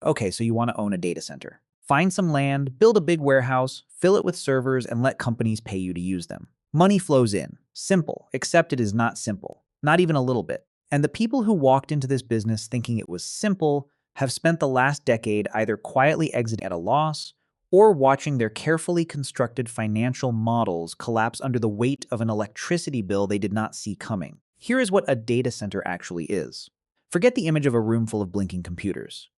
Okay, so you want to own a data center. Find some land, build a big warehouse, fill it with servers, and let companies pay you to use them. Money flows in. Simple, except it is not simple. Not even a little bit. And the people who walked into this business thinking it was simple have spent the last decade either quietly exiting at a loss or watching their carefully constructed financial models collapse under the weight of an electricity bill they did not see coming. Here is what a data center actually is. Forget the image of a room full of blinking computers.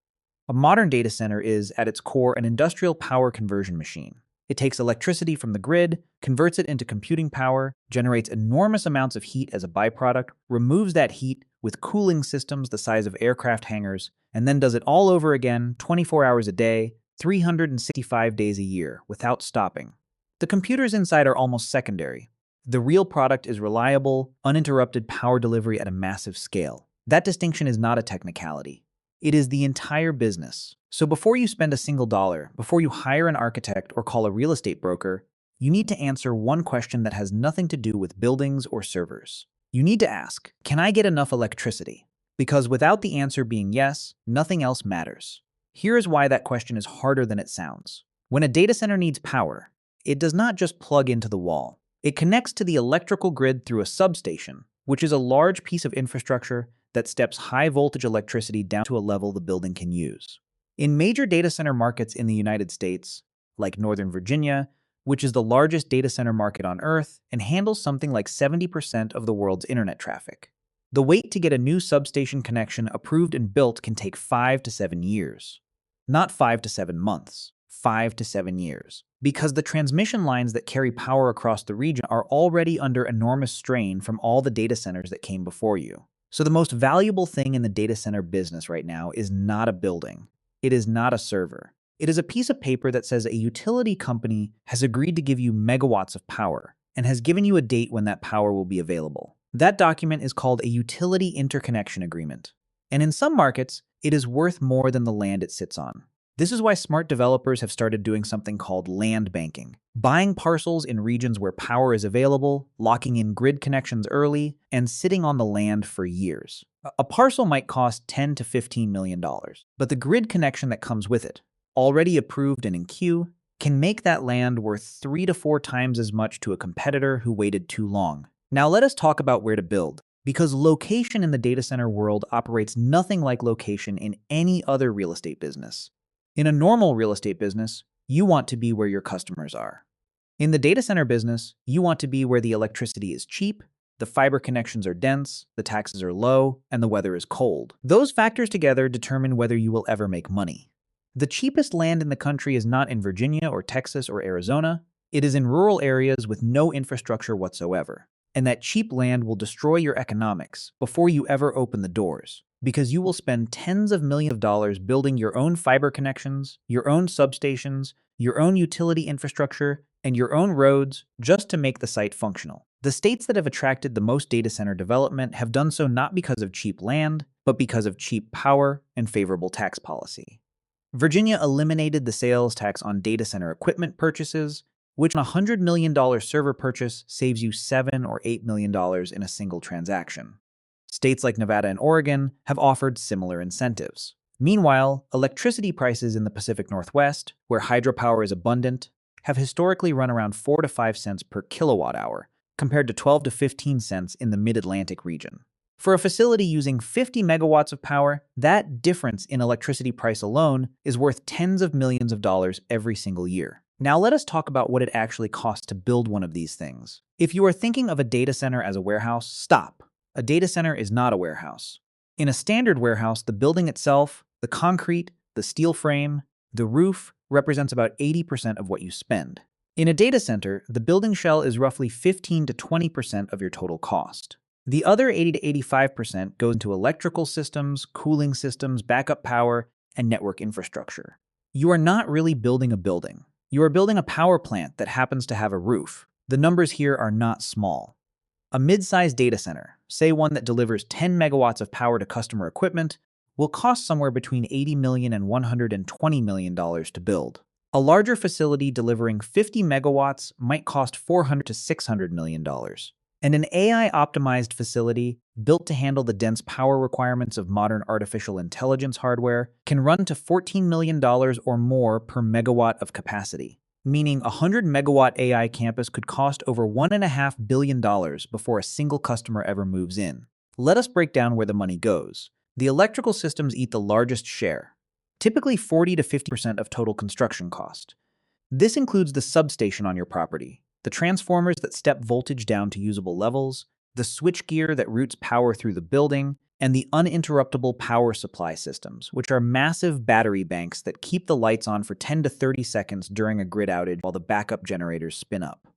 A modern data center is, at its core, an industrial power conversion machine. It takes electricity from the grid, converts it into computing power, generates enormous amounts of heat as a byproduct, removes that heat with cooling systems the size of aircraft hangars, and then does it all over again 24 hours a day, 365 days a year, without stopping. The computers inside are almost secondary. The real product is reliable, uninterrupted power delivery at a massive scale. That distinction is not a technicality. It is the entire business. So before you spend a single dollar, before you hire an architect or call a real estate broker, you need to answer one question that has nothing to do with buildings or servers. You need to ask, can I get enough electricity? Because without the answer being yes, nothing else matters. Here is why that question is harder than it sounds. When a data center needs power, it does not just plug into the wall. It connects to the electrical grid through a substation, which is a large piece of infrastructure that steps high-voltage electricity down to a level the building can use. In major data center markets in the United States, like Northern Virginia, which is the largest data center market on Earth and handles something like 70% of the world's internet traffic, the wait to get a new substation connection approved and built can take 5 to 7 years. Not 5 to 7 months, 5 to 7 years. Because the transmission lines that carry power across the region are already under enormous strain from all the data centers that came before you. So the most valuable thing in the data center business right now is not a building. It is not a server. It is a piece of paper that says a utility company has agreed to give you megawatts of power and has given you a date when that power will be available. That document is called a utility interconnection agreement. And in some markets, it is worth more than the land it sits on. This is why smart developers have started doing something called land banking, buying parcels in regions where power is available, locking in grid connections early, and sitting on the land for years. A parcel might cost $10 to $15 million, but the grid connection that comes with it, already approved and in queue, can make that land worth 3 to 4 times as much to a competitor who waited too long. Now let us talk about where to build, because location in the data center world operates nothing like location in any other real estate business. In a normal real estate business, you want to be where your customers are. In the data center business, you want to be where the electricity is cheap, the fiber connections are dense, the taxes are low, and the weather is cold. Those factors together determine whether you will ever make money. The cheapest land in the country is not in Virginia or Texas or Arizona. It is in rural areas with no infrastructure whatsoever. And that cheap land will destroy your economics before you ever open the doors, because you will spend tens of millions of dollars building your own fiber connections, your own substations, your own utility infrastructure, and your own roads just to make the site functional. The states that have attracted the most data center development have done so not because of cheap land, but because of cheap power and favorable tax policy. Virginia eliminated the sales tax on data center equipment purchases, which on a $100 million server purchase saves you $7 or $8 million in a single transaction. States like Nevada and Oregon have offered similar incentives. Meanwhile, electricity prices in the Pacific Northwest, where hydropower is abundant, have historically run around 4 to 5 cents per kilowatt hour, compared to 12 to 15 cents in the Mid-Atlantic region. For a facility using 50 megawatts of power, that difference in electricity price alone is worth tens of millions of dollars every single year. Now let us talk about what it actually costs to build one of these things. If you are thinking of a data center as a warehouse, stop. A data center is not a warehouse. In a standard warehouse, the building itself, the concrete, the steel frame, the roof represents about 80% of what you spend. In a data center, the building shell is roughly 15 to 20% of your total cost. The other 80 to 85% goes into electrical systems, cooling systems, backup power, and network infrastructure. You are not really building a building. You are building a power plant that happens to have a roof. The numbers here are not small. A mid-sized data center, say one that delivers 10 megawatts of power to customer equipment, will cost somewhere between $80 million and $120 million to build. A larger facility delivering 50 megawatts might cost $400 to $600 million. And an AI-optimized facility built to handle the dense power requirements of modern artificial intelligence hardware can run to $14 million or more per megawatt of capacity, meaning a 100-megawatt AI campus could cost over $1.5 billion before a single customer ever moves in. Let us break down where the money goes. The electrical systems eat the largest share, typically 40 to 50% of total construction cost. This includes the substation on your property, the transformers that step voltage down to usable levels, the switchgear that routes power through the building, and the uninterruptible power supply systems, which are massive battery banks that keep the lights on for 10 to 30 seconds during a grid outage while the backup generators spin up.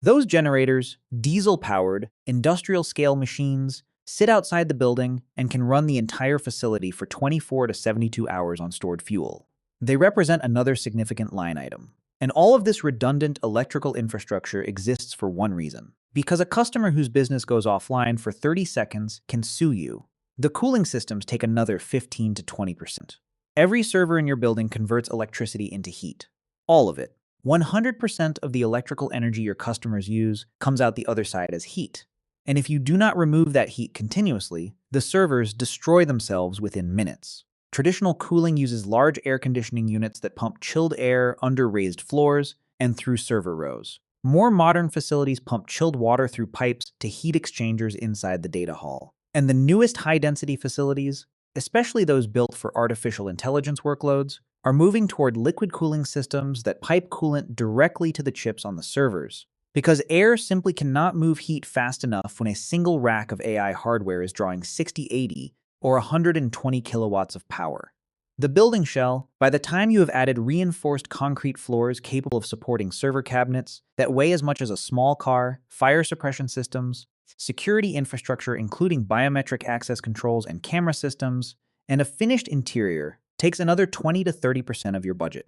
Those generators, diesel-powered, industrial-scale machines, sit outside the building and can run the entire facility for 24 to 72 hours on stored fuel. They represent another significant line item. And all of this redundant electrical infrastructure exists for one reason: because a customer whose business goes offline for 30 seconds can sue you. The cooling systems take another 15 to 20%. Every server in your building converts electricity into heat. All of it. 100% of the electrical energy your customers use comes out the other side as heat. And if you do not remove that heat continuously, the servers destroy themselves within minutes. Traditional cooling uses large air conditioning units that pump chilled air under raised floors and through server rows. More modern facilities pump chilled water through pipes to heat exchangers inside the data hall. And the newest high-density facilities, especially those built for artificial intelligence workloads, are moving toward liquid cooling systems that pipe coolant directly to the chips on the servers. Because air simply cannot move heat fast enough when a single rack of AI hardware is drawing 60, 80, or 120 kilowatts of power. The building shell, by the time you have added reinforced concrete floors capable of supporting server cabinets that weigh as much as a small car, fire suppression systems, security infrastructure including biometric access controls and camera systems, and a finished interior, takes another 20 to 30% of your budget.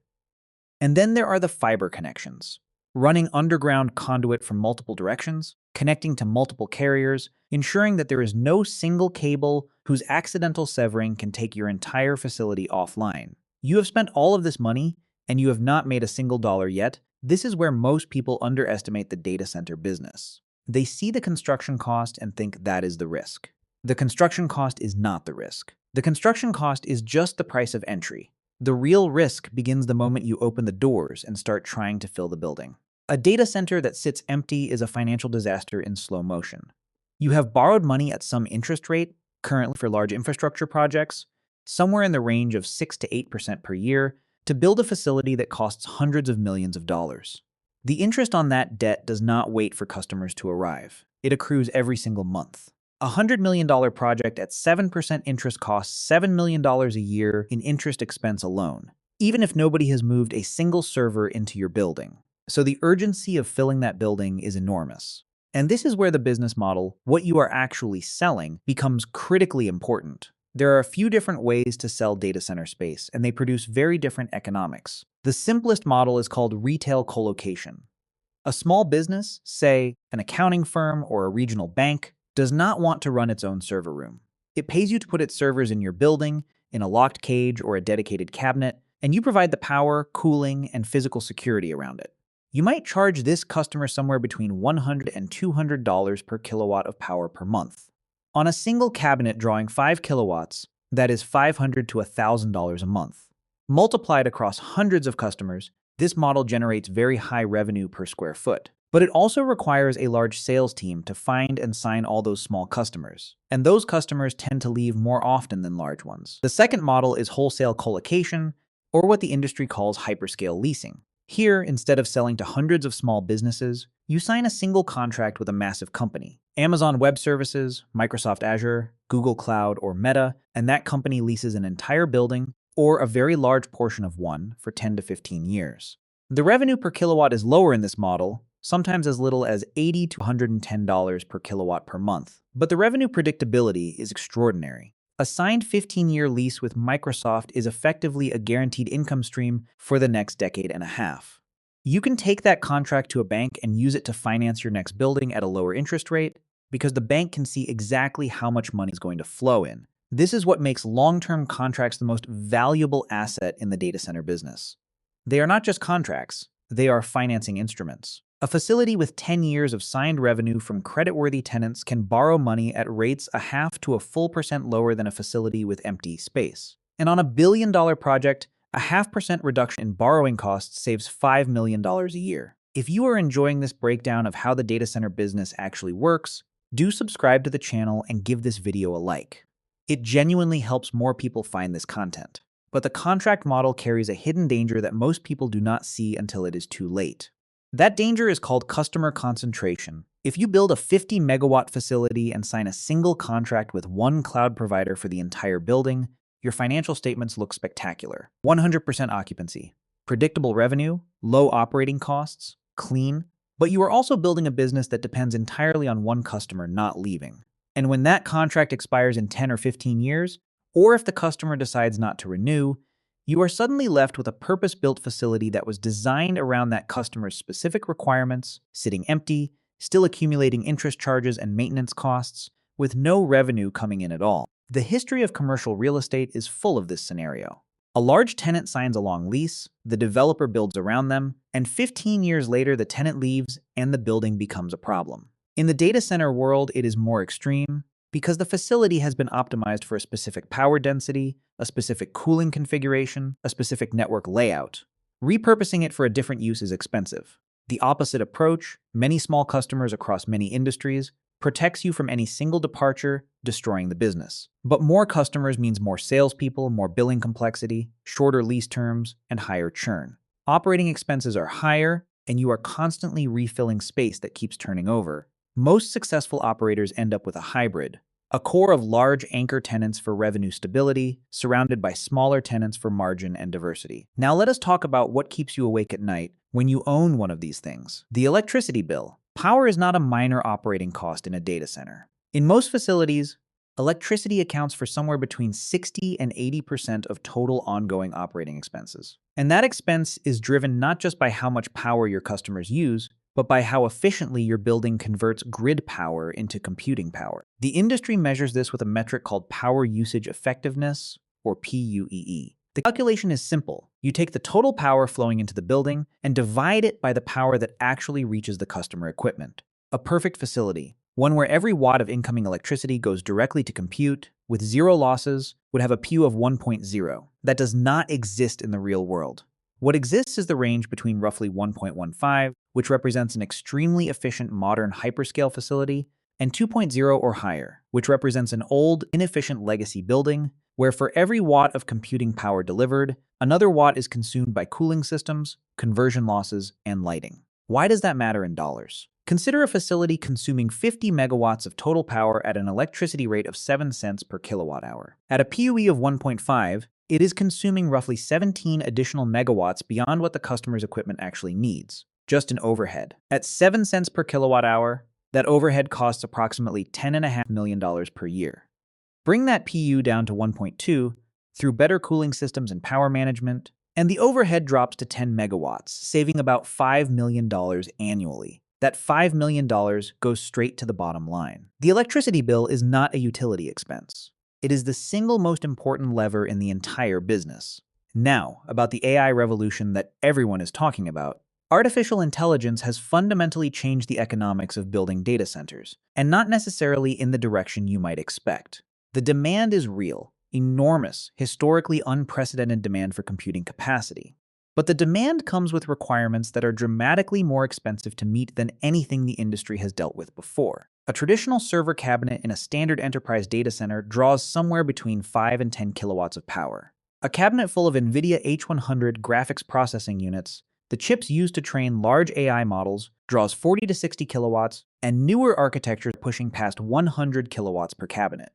And then there are the fiber connections. Running underground conduit from multiple directions, connecting to multiple carriers, ensuring that there is no single cable whose accidental severing can take your entire facility offline. You have spent all of this money, and you have not made a single dollar yet. This is where most people underestimate the data center business. They see the construction cost and think that is the risk. The construction cost is not the risk. The construction cost is just the price of entry. The real risk begins the moment you open the doors and start trying to fill the building. A data center that sits empty is a financial disaster in slow motion. You have borrowed money at some interest rate, currently for large infrastructure projects, somewhere in the range of 6 to 8% per year, to build a facility that costs hundreds of millions of dollars. The interest on that debt does not wait for customers to arrive. It accrues every single month. A $100 million project at 7% interest costs $7 million a year in interest expense alone, even if nobody has moved a single server into your building. So the urgency of filling that building is enormous. And this is where the business model, what you are actually selling, becomes critically important. There are a few different ways to sell data center space, and they produce very different economics. The simplest model is called retail colocation. A small business, say an accounting firm or a regional bank, does not want to run its own server room. It pays you to put its servers in your building, in a locked cage or a dedicated cabinet, and you provide the power, cooling, and physical security around it. You might charge this customer somewhere between $100 and $200 per kilowatt of power per month. On a single cabinet drawing 5 kilowatts, that is $500 to $1,000 a month. Multiplied across hundreds of customers, this model generates very high revenue per square foot. But it also requires a large sales team to find and sign all those small customers. And those customers tend to leave more often than large ones. The second model is wholesale colocation, or what the industry calls hyperscale leasing. Here, instead of selling to hundreds of small businesses, you sign a single contract with a massive company. Amazon Web Services, Microsoft Azure, Google Cloud, or Meta, and that company leases an entire building or a very large portion of one for 10 to 15 years. The revenue per kilowatt is lower in this model, sometimes as little as $80 to $110 per kilowatt per month. But the revenue predictability is extraordinary. A signed 15-year lease with Microsoft is effectively a guaranteed income stream for the next decade and a half. You can take that contract to a bank and use it to finance your next building at a lower interest rate because the bank can see exactly how much money is going to flow in. This is what makes long-term contracts the most valuable asset in the data center business. They are not just contracts, they are financing instruments. A facility with 10 years of signed revenue from creditworthy tenants can borrow money at rates a half to a full percent lower than a facility with empty space. And on a billion-dollar project, a 0.5% reduction in borrowing costs saves $5 million a year. If you are enjoying this breakdown of how the data center business actually works, do subscribe to the channel and give this video a like. It genuinely helps more people find this content. But the contract model carries a hidden danger that most people do not see until it is too late. That danger is called customer concentration. If you build a 50 megawatt facility and sign a single contract with one cloud provider for the entire building, your financial statements look spectacular. 100% occupancy, predictable revenue, low operating costs, clean, but you are also building a business that depends entirely on one customer not leaving. And when that contract expires in 10 or 15 years, or if the customer decides not to renew, you are suddenly left with a purpose-built facility that was designed around that customer's specific requirements, sitting empty, still accumulating interest charges and maintenance costs, with no revenue coming in at all. The history of commercial real estate is full of this scenario. A large tenant signs a long lease, the developer builds around them, and 15 years later the tenant leaves and the building becomes a problem. In the data center world, it is more extreme, because the facility has been optimized for a specific power density, a specific cooling configuration, a specific network layout. Repurposing it for a different use is expensive. The opposite approach, many small customers across many industries, protects you from any single departure, destroying the business. But more customers means more salespeople, more billing complexity, shorter lease terms, and higher churn. Operating expenses are higher, and you are constantly refilling space that keeps turning over. Most successful operators end up with a hybrid, a core of large anchor tenants for revenue stability, surrounded by smaller tenants for margin and diversity. Now let us talk about what keeps you awake at night when you own one of these things. The electricity bill. Power is not a minor operating cost in a data center. In most facilities, electricity accounts for somewhere between 60 and 80% of total ongoing operating expenses. And that expense is driven not just by how much power your customers use, but by how efficiently your building converts grid power into computing power. The industry measures this with a metric called power usage effectiveness, or PUEE. The calculation is simple. You take the total power flowing into the building and divide it by the power that actually reaches the customer equipment. A perfect facility, one where every watt of incoming electricity goes directly to compute, with zero losses, would have a PU of 1.0. That does not exist in the real world. What exists is the range between roughly 1.15, which represents an extremely efficient modern hyperscale facility, and 2.0 or higher, which represents an old, inefficient legacy building, where for every watt of computing power delivered, another watt is consumed by cooling systems, conversion losses, and lighting. Why does that matter in dollars? Consider a facility consuming 50 megawatts of total power at an electricity rate of 7 cents per kilowatt hour. At a PUE of 1.5, it is consuming roughly 17 additional megawatts beyond what the customer's equipment actually needs, just in overhead. At 7 cents per kilowatt hour, that overhead costs approximately $10.5 million per year. Bring that PU down to 1.2 through better cooling systems and power management, and the overhead drops to 10 megawatts, saving about $5 million annually. That $5 million goes straight to the bottom line. The electricity bill is not a utility expense. It is the single most important lever in the entire business. Now, about the AI revolution that everyone is talking about. Artificial intelligence has fundamentally changed the economics of building data centers, and not necessarily in the direction you might expect. The demand is real, enormous, historically unprecedented demand for computing capacity. But the demand comes with requirements that are dramatically more expensive to meet than anything the industry has dealt with before. A traditional server cabinet in a standard enterprise data center draws somewhere between 5 and 10 kilowatts of power. A cabinet full of NVIDIA H100 graphics processing units, the chips used to train large AI models, draws 40 to 60 kilowatts, and newer architectures pushing past 100 kilowatts per cabinet.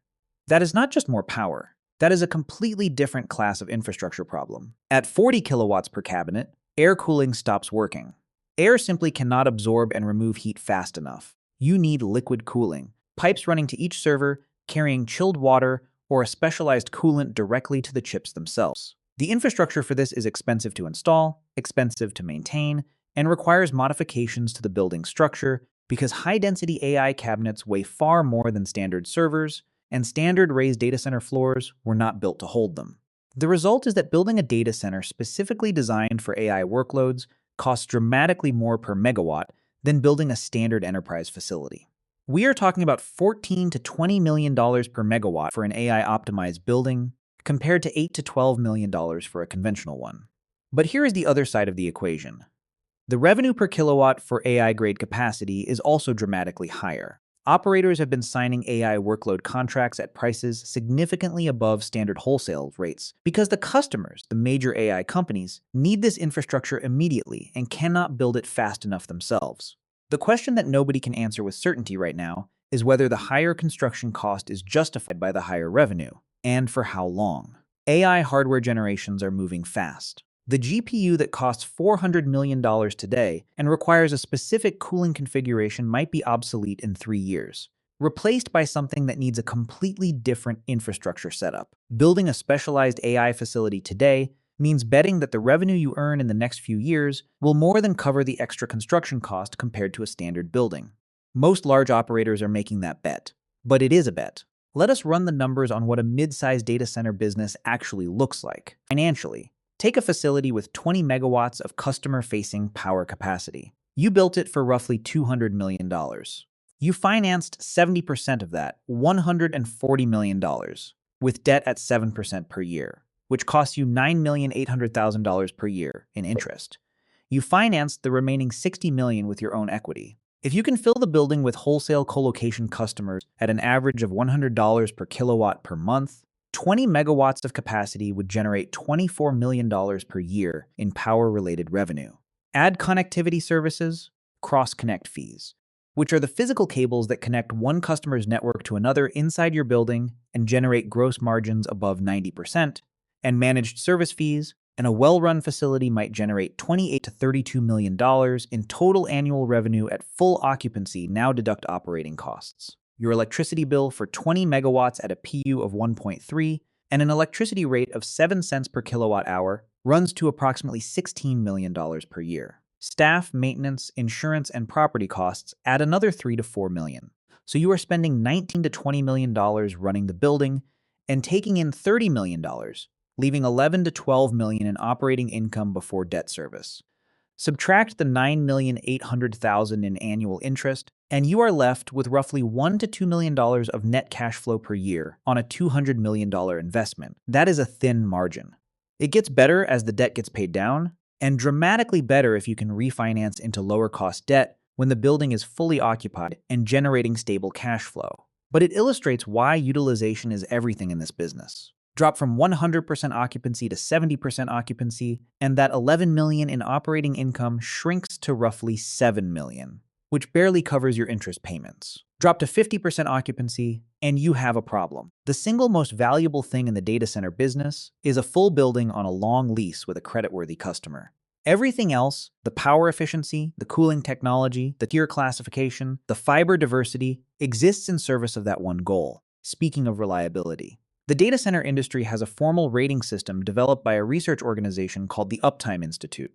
That is not just more power. That is a completely different class of infrastructure problem. At 40 kilowatts per cabinet, air cooling stops working. Air simply cannot absorb and remove heat fast enough. You need liquid cooling, pipes running to each server, carrying chilled water, or a specialized coolant directly to the chips themselves. The infrastructure for this is expensive to install, expensive to maintain, and requires modifications to the building structure because high-density AI cabinets weigh far more than standard servers, and standard raised data center floors were not built to hold them. The result is that building a data center specifically designed for AI workloads costs dramatically more per megawatt than building a standard enterprise facility. We are talking about $14 to $20 million per megawatt for an AI-optimized building, compared to $8 to $12 million for a conventional one. But here is the other side of the equation. The revenue per kilowatt for AI-grade capacity is also dramatically higher. Operators have been signing AI workload contracts at prices significantly above standard wholesale rates because the customers, the major AI companies, need this infrastructure immediately and cannot build it fast enough themselves. The question that nobody can answer with certainty right now is whether the higher construction cost is justified by the higher revenue, and for how long. AI hardware generations are moving fast. The GPU that costs $400 million today and requires a specific cooling configuration might be obsolete in 3 years, replaced by something that needs a completely different infrastructure setup. Building a specialized AI facility today means betting that the revenue you earn in the next few years will more than cover the extra construction cost compared to a standard building. Most large operators are making that bet, but it is a bet. Let us run the numbers on what a mid-sized data center business actually looks like financially. Take a facility with 20 megawatts of customer-facing power capacity. You built it for roughly $200 million. You financed 70% of that, $140 million, with debt at 7% per year, which costs you $9,800,000 per year in interest. You financed the remaining $60 million with your own equity. If you can fill the building with wholesale colocation customers at an average of $100 per kilowatt per month, 20 megawatts of capacity would generate $24 million per year in power-related revenue. Add connectivity services, cross-connect fees, which are the physical cables that connect one customer's network to another inside your building and generate gross margins above 90%, and managed service fees, and a well-run facility might generate $28 to $32 million in total annual revenue at full occupancy. Now deduct operating costs. Your electricity bill for 20 megawatts at a PU of 1.3 and an electricity rate of 7 cents per kilowatt hour runs to approximately $16 million per year. Staff, maintenance, insurance, and property costs add another $3 to $4 million. So you are spending $19 to $20 million running the building and taking in $30 million, leaving $11 to $12 million in operating income before debt service. Subtract the $9,800,000 in annual interest, and you are left with roughly $1 to $2 million of net cash flow per year on a $200 million investment. That is a thin margin. It gets better as the debt gets paid down, and dramatically better if you can refinance into lower-cost debt when the building is fully occupied and generating stable cash flow. But it illustrates why utilization is everything in this business. Drop from 100% occupancy to 70% occupancy, and that $11 million in operating income shrinks to roughly $7 million, which barely covers your interest payments. Drop to 50% occupancy, and you have a problem. The single most valuable thing in the data center business is a full building on a long lease with a creditworthy customer. Everything else, the power efficiency, the cooling technology, the tier classification, the fiber diversity, exists in service of that one goal. Speaking of reliability, the data center industry has a formal rating system developed by a research organization called the Uptime Institute.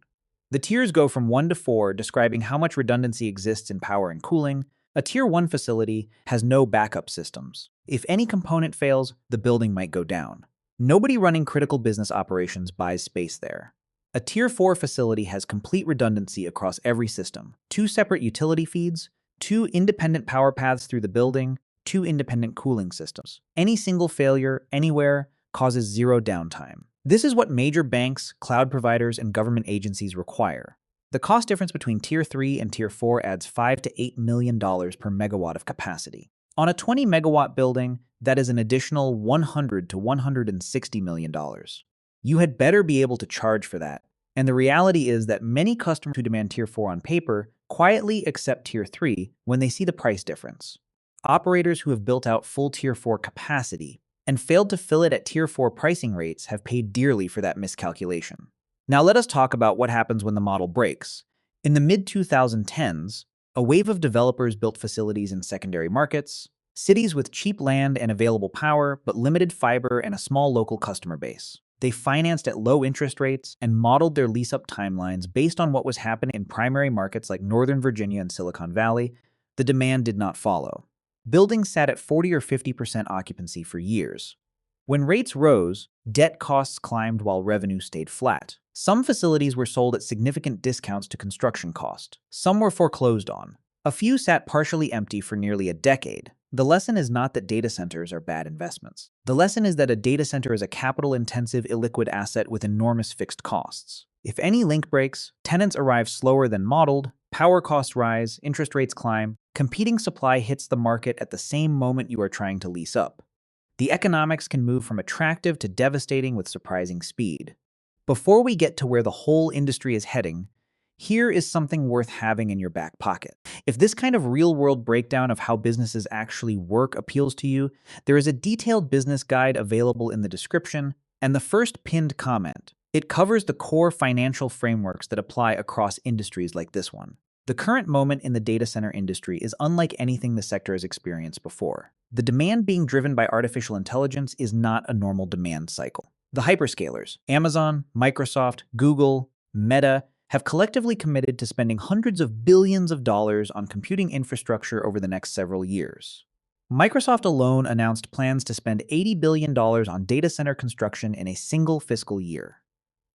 The tiers go from 1 to 4, describing how much redundancy exists in power and cooling. A Tier 1 facility has no backup systems. If any component fails, the building might go down. Nobody running critical business operations buys space there. A Tier 4 facility has complete redundancy across every system. 2 separate utility feeds, 2 independent power paths through the building, 2 independent cooling systems. Any single failure, anywhere, causes zero downtime. This is what major banks, cloud providers, and government agencies require. The cost difference between Tier 3 and Tier 4 adds $5 to $8 million per megawatt of capacity. On a 20 megawatt building, that is an additional $100 to $160 million. You had better be able to charge for that. And the reality is that many customers who demand Tier 4 on paper quietly accept Tier 3 when they see the price difference. Operators who have built out full Tier 4 capacity and failed to fill it at Tier 4 pricing rates have paid dearly for that miscalculation. Now let us talk about what happens when the model breaks. In the mid-2010s, a wave of developers built facilities in secondary markets, cities with cheap land and available power, but limited fiber and a small local customer base. They financed at low interest rates and modeled their lease-up timelines based on what was happening in primary markets like Northern Virginia and Silicon Valley. The demand did not follow. Buildings sat at 40 or 50% occupancy for years. When rates rose, debt costs climbed while revenue stayed flat. Some facilities were sold at significant discounts to construction cost. Some were foreclosed on. A few sat partially empty for nearly a decade. The lesson is not that data centers are bad investments. The lesson is that a data center is a capital-intensive, illiquid asset with enormous fixed costs. If any link breaks, tenants arrive slower than modeled, power costs rise, interest rates climb, competing supply hits the market at the same moment you are trying to lease up. The economics can move from attractive to devastating with surprising speed. Before we get to where the whole industry is heading, here is something worth having in your back pocket. If this kind of real-world breakdown of how businesses actually work appeals to you, there is a detailed business guide available in the description and the first pinned comment. It covers the core financial frameworks that apply across industries like this one. The current moment in the data center industry is unlike anything the sector has experienced before. The demand being driven by artificial intelligence is not a normal demand cycle. The hyperscalers, Amazon, Microsoft, Google, Meta, have collectively committed to spending hundreds of billions of dollars on computing infrastructure over the next several years. Microsoft alone announced plans to spend $80 billion on data center construction in a single fiscal year.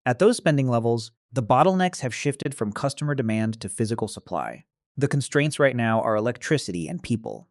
At those spending levels, the bottlenecks have shifted from customer demand to physical supply. The constraints right now are electricity and people.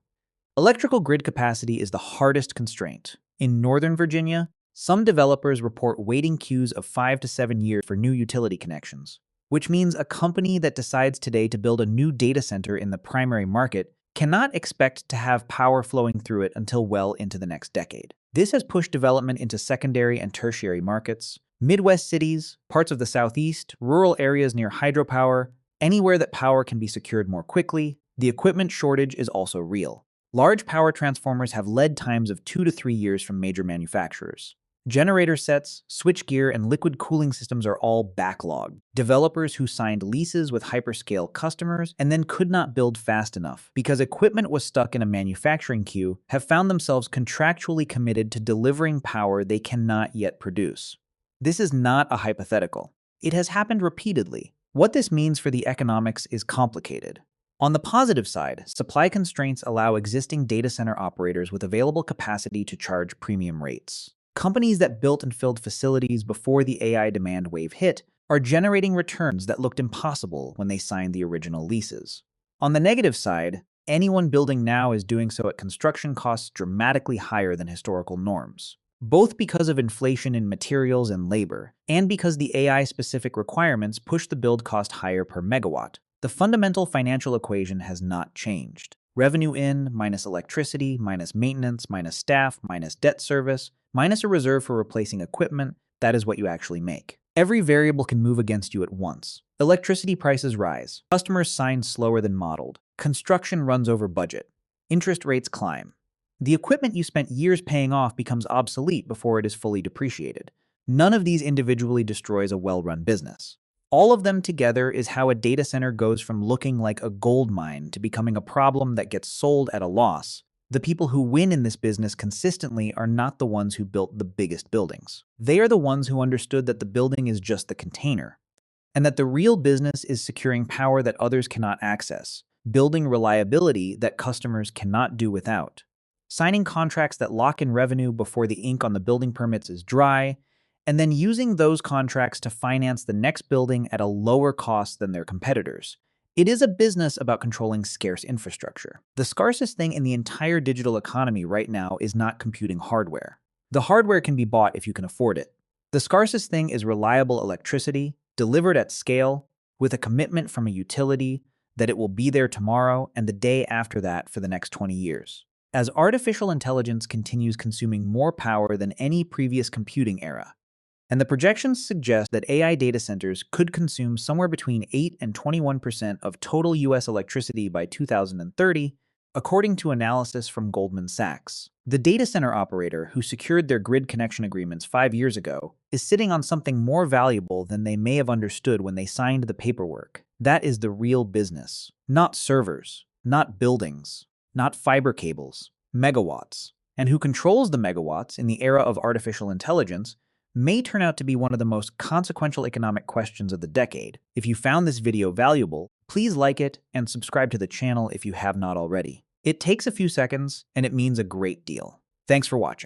Electrical grid capacity is the hardest constraint. In Northern Virginia, some developers report waiting queues of 5 to 7 years for new utility connections, which means a company that decides today to build a new data center in the primary market cannot expect to have power flowing through it until well into the next decade. This has pushed development into secondary and tertiary markets, Midwest cities, parts of the Southeast, rural areas near hydropower, anywhere that power can be secured more quickly. The equipment shortage is also real. Large power transformers have lead times of 2 to 3 years from major manufacturers. Generator sets, switchgear, and liquid cooling systems are all backlogged. Developers who signed leases with hyperscale customers and then could not build fast enough because equipment was stuck in a manufacturing queue have found themselves contractually committed to delivering power they cannot yet produce. This is not a hypothetical. It has happened repeatedly. What this means for the economics is complicated. On the positive side, supply constraints allow existing data center operators with available capacity to charge premium rates. Companies that built and filled facilities before the AI demand wave hit are generating returns that looked impossible when they signed the original leases. On the negative side, anyone building now is doing so at construction costs dramatically higher than historical norms, both because of inflation in materials and labor, and because the AI-specific requirements push the build cost higher per megawatt. The fundamental financial equation has not changed. Revenue in minus electricity, minus maintenance, minus staff, minus debt service, minus a reserve for replacing equipment, that is what you actually make. Every variable can move against you at once. Electricity prices rise. Customers sign slower than modeled. Construction runs over budget. Interest rates climb. The equipment you spent years paying off becomes obsolete before it is fully depreciated. None of these individually destroys a well-run business. All of them together is how a data center goes from looking like a gold mine to becoming a problem that gets sold at a loss. The people who win in this business consistently are not the ones who built the biggest buildings. They are the ones who understood that the building is just the container, and that the real business is securing power that others cannot access, building reliability that customers cannot do without, signing contracts that lock in revenue before the ink on the building permits is dry, and then using those contracts to finance the next building at a lower cost than their competitors. It is a business about controlling scarce infrastructure. The scarcest thing in the entire digital economy right now is not computing hardware. The hardware can be bought if you can afford it. The scarcest thing is reliable electricity, delivered at scale, with a commitment from a utility that it will be there tomorrow and the day after that for the next 20 years. As artificial intelligence continues consuming more power than any previous computing era, and the projections suggest that AI data centers could consume somewhere between 8 and 21% of total US electricity by 2030, according to analysis from Goldman Sachs. The data center operator who secured their grid connection agreements 5 years ago is sitting on something more valuable than they may have understood when they signed the paperwork. That is the real business. Not servers, not buildings, not fiber cables, megawatts. And who controls the megawatts in the era of artificial intelligence may turn out to be one of the most consequential economic questions of the decade. If you found this video valuable, please like it and subscribe to the channel if you have not already. It takes a few seconds and it means a great deal. Thanks for watching.